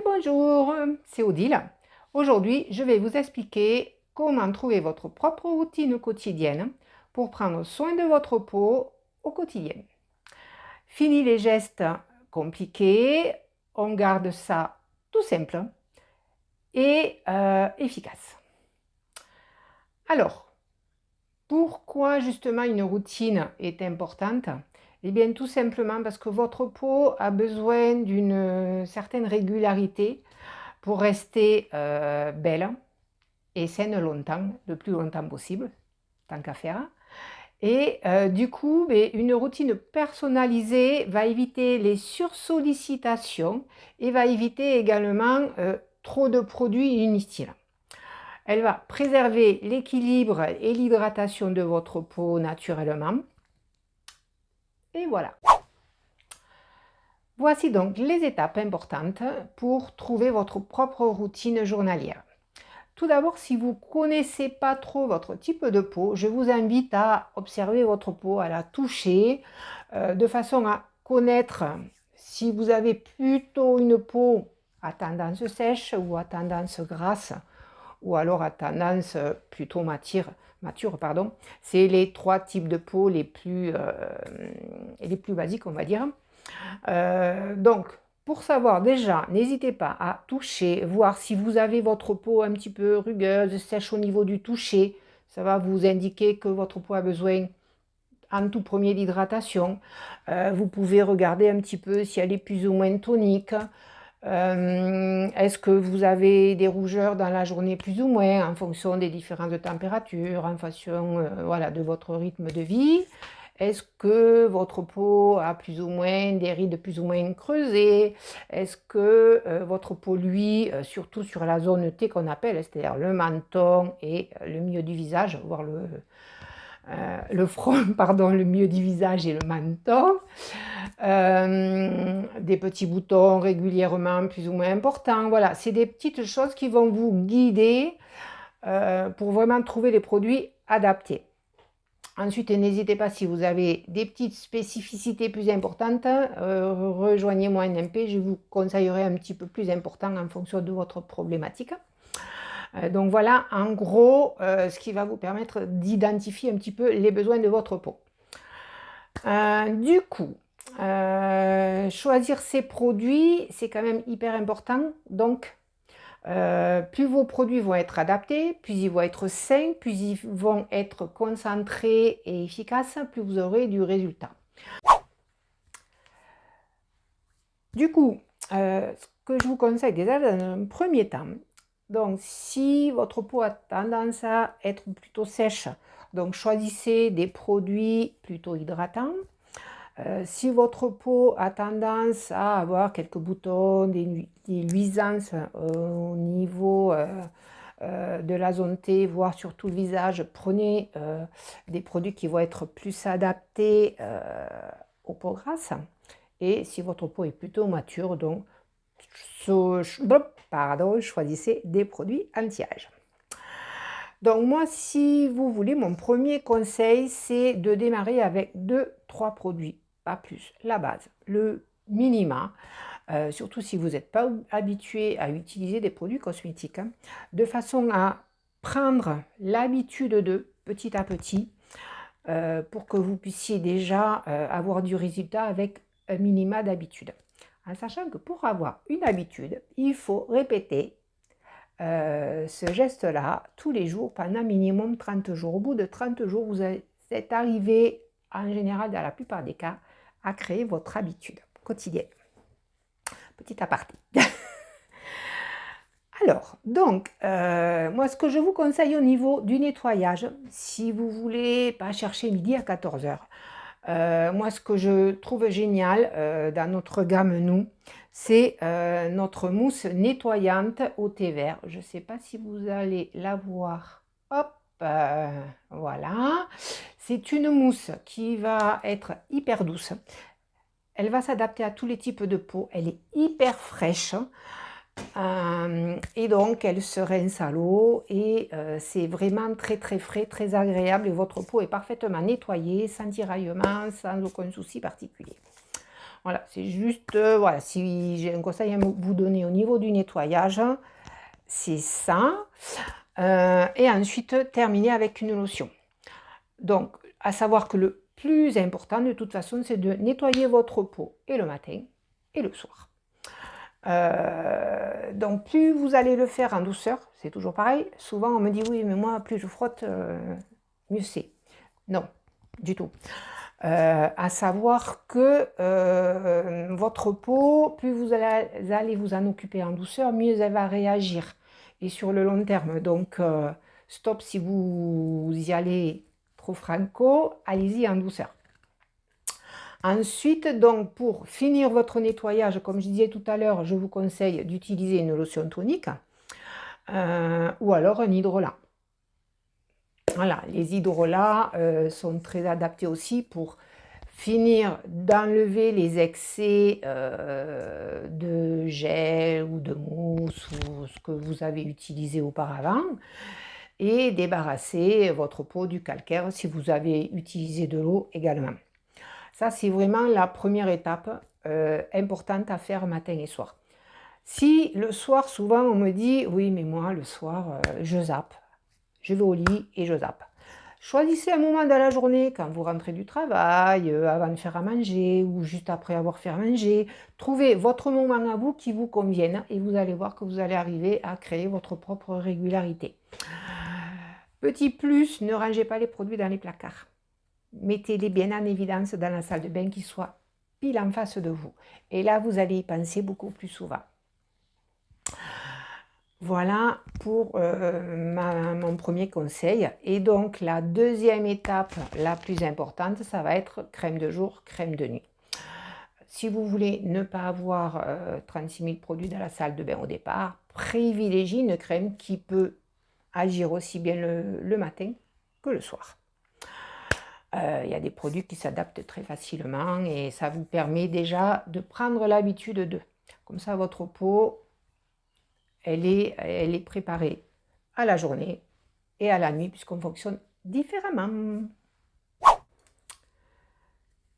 Et bonjour, c'est Odile. Aujourd'hui, je vais vous expliquer comment trouver votre propre routine quotidienne pour prendre soin de votre peau au quotidien. Fini les gestes compliqués, on garde ça tout simple et efficace. Alors, pourquoi justement une routine est importante? Eh bien, tout simplement parce que votre peau a besoin d'une certaine régularité pour rester belle et saine longtemps, le plus longtemps possible, tant qu'à faire. Et du coup, une routine personnalisée va éviter les sursollicitations et va éviter également trop de produits inutiles. Elle va préserver l'équilibre et l'hydratation de votre peau naturellement. Et voilà. Voici donc les étapes importantes pour trouver votre propre routine journalière. Tout d'abord, si vous ne connaissez pas trop votre type de peau, je vous invite à observer votre peau, à la toucher, de façon à connaître si vous avez plutôt une peau à tendance sèche ou à tendance grasse, ou alors à tendance plutôt mature. C'est les trois types de peau les plus basiques, on va dire. Donc, pour savoir déjà, n'hésitez pas à toucher, voir si vous avez votre peau un petit peu rugueuse, sèche au niveau du toucher. Ça va vous indiquer que votre peau a besoin en tout premier d'hydratation. Vous pouvez regarder un petit peu si elle est plus ou moins tonique. Est-ce que vous avez des rougeurs dans la journée plus ou moins en fonction des différences de température, en fonction de votre rythme de vie? Est-ce que votre peau a plus ou moins des rides plus ou moins creusées? Est-ce que votre peau, lui, surtout sur la zone T qu'on appelle, c'est-à-dire le menton et le milieu du visage, voire le front, pardon, le milieu du visage et le menton, des petits boutons régulièrement plus ou moins importants. Voilà, c'est des petites choses qui vont vous guider pour vraiment trouver les produits adaptés. Ensuite, n'hésitez pas, si vous avez des petites spécificités plus importantes, rejoignez-moi en MP, je vous conseillerai un petit peu plus important en fonction de votre problématique. Donc voilà, en gros, ce qui va vous permettre d'identifier un petit peu les besoins de votre peau. Du coup, choisir ces produits, c'est quand même hyper important. Donc, plus vos produits vont être adaptés, plus ils vont être sains, plus ils vont être concentrés et efficaces, plus vous aurez du résultat. Du coup, ce que je vous conseille déjà dans un premier temps, donc si votre peau a tendance à être plutôt sèche, donc choisissez des produits plutôt hydratants. Si votre peau a tendance à avoir quelques boutons, des luisances au niveau de la zone T, voire sur tout le visage, prenez des produits qui vont être plus adaptés aux peaux grasses. Et si votre peau est plutôt mature, donc choisissez des produits anti-âge. Donc moi, si vous voulez, mon premier conseil, c'est de démarrer avec 2-3 produits, pas plus. La base, le minima, surtout si vous n'êtes pas habitué à utiliser des produits cosmétiques, de façon à prendre l'habitude de petit à petit, pour que vous puissiez déjà avoir du résultat avec un minima d'habitude. En sachant que pour avoir une habitude, il faut répéter ce geste-là tous les jours pendant minimum 30 jours. Au bout de 30 jours, vous êtes arrivé, en général, dans la plupart des cas, à créer votre habitude quotidienne. Petit aparté. Alors, donc, moi, ce que je vous conseille au niveau du nettoyage, si vous voulez pas chercher midi à 14 h, moi, ce que je trouve génial dans notre gamme, nous, c'est notre mousse nettoyante au thé vert. Je ne sais pas si vous allez la voir. Hop, voilà. C'est une mousse qui va être hyper douce. Elle va s'adapter à tous les types de peau. Elle est hyper fraîche. Et donc, elle se rince à l'eau et c'est vraiment très très frais, très agréable et votre peau est parfaitement nettoyée, sans tiraillement, sans aucun souci particulier. Voilà, c'est juste, voilà, si j'ai un conseil à vous donner au niveau du nettoyage, c'est ça. Et ensuite, terminer avec une lotion. Donc, à savoir que le plus important, de toute façon, c'est de nettoyer votre peau et le matin et le soir. Donc, plus vous allez le faire en douceur, c'est toujours pareil. Souvent, on me dit, oui, mais moi, plus je frotte, mieux c'est. Non, du tout. À savoir que votre peau, plus vous allez vous en occuper en douceur, mieux elle va réagir. Et sur le long terme. Donc, stop si vous y allez trop franco, allez-y en douceur. Ensuite, donc, pour finir votre nettoyage, comme je disais tout à l'heure, je vous conseille d'utiliser une lotion tonique ou alors un hydrolat. Voilà, les hydrolats sont très adaptés aussi pour finir d'enlever les excès de gel ou de mousse ou ce que vous avez utilisé auparavant et débarrasser votre peau du calcaire si vous avez utilisé de l'eau également. Ça, c'est vraiment la première étape importante à faire matin et soir. Si le soir, souvent, on me dit « oui, mais moi, le soir, je zappe, je vais au lit et je zappe ». Choisissez un moment dans la journée, quand vous rentrez du travail, avant de faire à manger ou juste après avoir fait à manger. Trouvez votre moment à vous qui vous convienne et vous allez voir que vous allez arriver à créer votre propre régularité. Petit plus, ne rangez pas les produits dans les placards. Mettez-les bien en évidence dans la salle de bain qui soit pile en face de vous. Et là, vous allez y penser beaucoup plus souvent. Voilà pour mon premier conseil. Et donc, la deuxième étape la plus importante, ça va être crème de jour, crème de nuit. Si vous voulez ne pas avoir 36 000 produits dans la salle de bain au départ, privilégiez une crème qui peut agir aussi bien le matin que le soir. Il y a des produits qui s'adaptent très facilement et ça vous permet déjà de prendre l'habitude d'eux. Comme ça, votre peau, elle est préparée à la journée et à la nuit puisqu'on fonctionne différemment.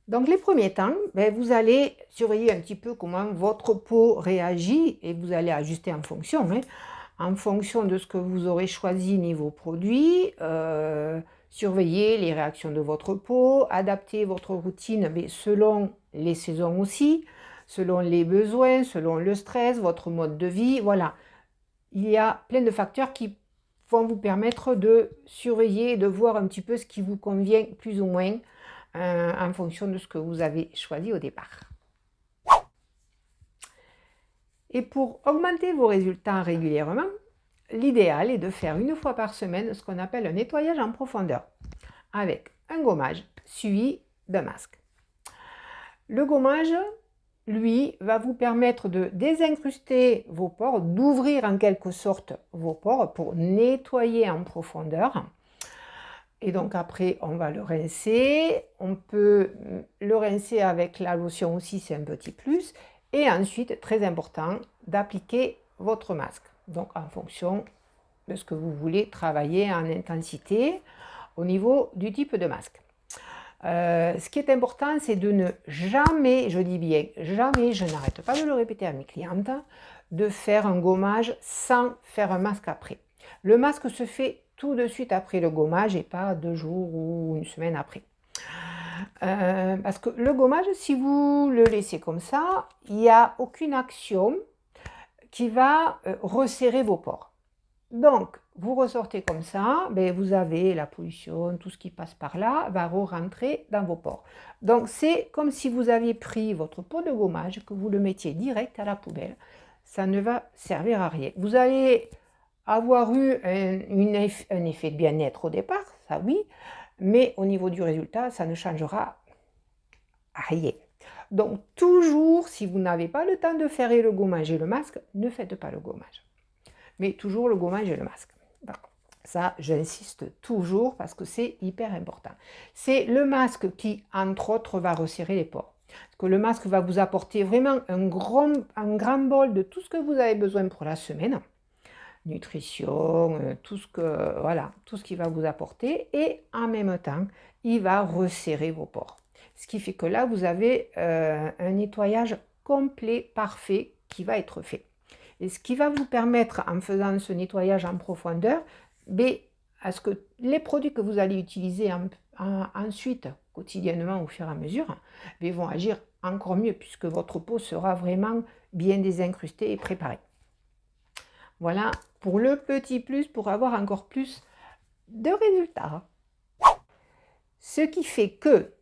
Donc les premiers temps, vous allez surveiller un petit peu comment votre peau réagit et vous allez ajuster en fonction de ce que vous aurez choisi niveau produit. Surveillez les réactions de votre peau, adaptez votre routine selon les saisons aussi, selon les besoins, selon le stress, votre mode de vie. Voilà, il y a plein de facteurs qui vont vous permettre de surveiller et de voir un petit peu ce qui vous convient plus ou moins en fonction de ce que vous avez choisi au départ. Et pour augmenter vos résultats régulièrement, l'idéal est de faire une fois par semaine ce qu'on appelle un nettoyage en profondeur, avec un gommage suivi d'un masque. Le gommage, lui, va vous permettre de désincruster vos pores, d'ouvrir en quelque sorte vos pores pour nettoyer en profondeur. Et donc après, on va le rincer. On peut le rincer avec la lotion aussi, c'est un petit plus. Et ensuite, très important, d'appliquer votre masque. Donc en fonction de ce que vous voulez travailler en intensité au niveau du type de masque. Ce qui est important, c'est de ne jamais, je dis bien jamais, je n'arrête pas de le répéter à mes clientes, de faire un gommage sans faire un masque après. Le masque se fait tout de suite après le gommage et pas 2 jours ou une semaine après. Parce que le gommage, si vous le laissez comme ça, il n'y a aucune action qui va resserrer vos pores. Donc, vous ressortez comme ça, vous avez la pollution, tout ce qui passe par là va re-rentrer dans vos pores. Donc, c'est comme si vous aviez pris votre pot de gommage, que vous le mettiez direct à la poubelle. Ça ne va servir à rien. Vous allez avoir eu un effet de bien-être au départ, ça oui, mais au niveau du résultat, ça ne changera rien. Donc, toujours, si vous n'avez pas le temps de faire le gommage et le masque, ne faites pas le gommage. Mais toujours le gommage et le masque. Ça, j'insiste toujours parce que c'est hyper important. C'est le masque qui, entre autres, va resserrer les pores. Parce que le masque va vous apporter vraiment un grand bol de tout ce que vous avez besoin pour la semaine. Nutrition, tout ce qui va vous apporter. Et en même temps, il va resserrer vos pores. Ce qui fait que là, vous avez un nettoyage complet, parfait, qui va être fait. Et ce qui va vous permettre, en faisant ce nettoyage en profondeur, à ce que les produits que vous allez utiliser ensuite, quotidiennement au fur et à mesure, vont agir encore mieux, puisque votre peau sera vraiment bien désincrustée et préparée. Voilà pour le petit plus, pour avoir encore plus de résultats. Ce qui fait que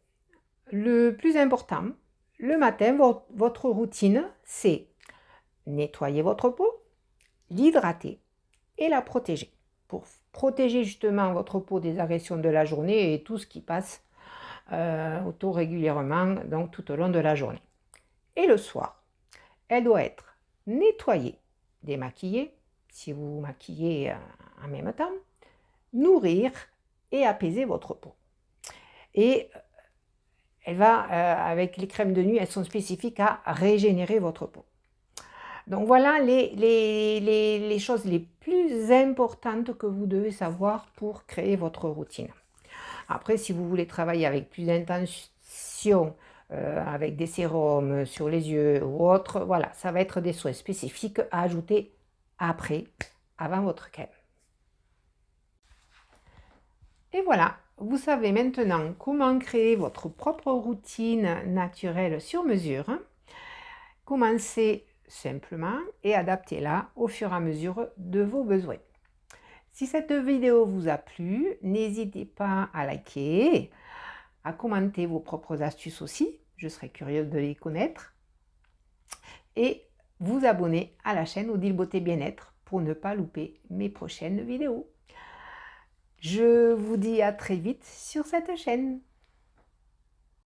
le plus important, le matin, votre routine, c'est nettoyer votre peau, l'hydrater et la protéger. Pour protéger justement votre peau des agressions de la journée et tout ce qui passe autour régulièrement, donc tout au long de la journée. Et le soir, elle doit être nettoyée, démaquillée, si vous vous maquillez en même temps, nourrir et apaiser votre peau. Et elle va, avec les crèmes de nuit, elles sont spécifiques à régénérer votre peau. Donc voilà les choses les plus importantes que vous devez savoir pour créer votre routine. Après, si vous voulez travailler avec plus d'intention, avec des sérums sur les yeux ou autre, voilà, ça va être des soins spécifiques à ajouter après, avant votre crème. Et voilà, vous savez maintenant comment créer votre propre routine naturelle sur mesure. Commencez simplement et adaptez-la au fur et à mesure de vos besoins. Si cette vidéo vous a plu, n'hésitez pas à liker, à commenter vos propres astuces aussi, je serais curieuse de les connaître, et vous abonner à la chaîne Odile Beauté Bien-être pour ne pas louper mes prochaines vidéos. Je vous dis à très vite sur cette chaîne.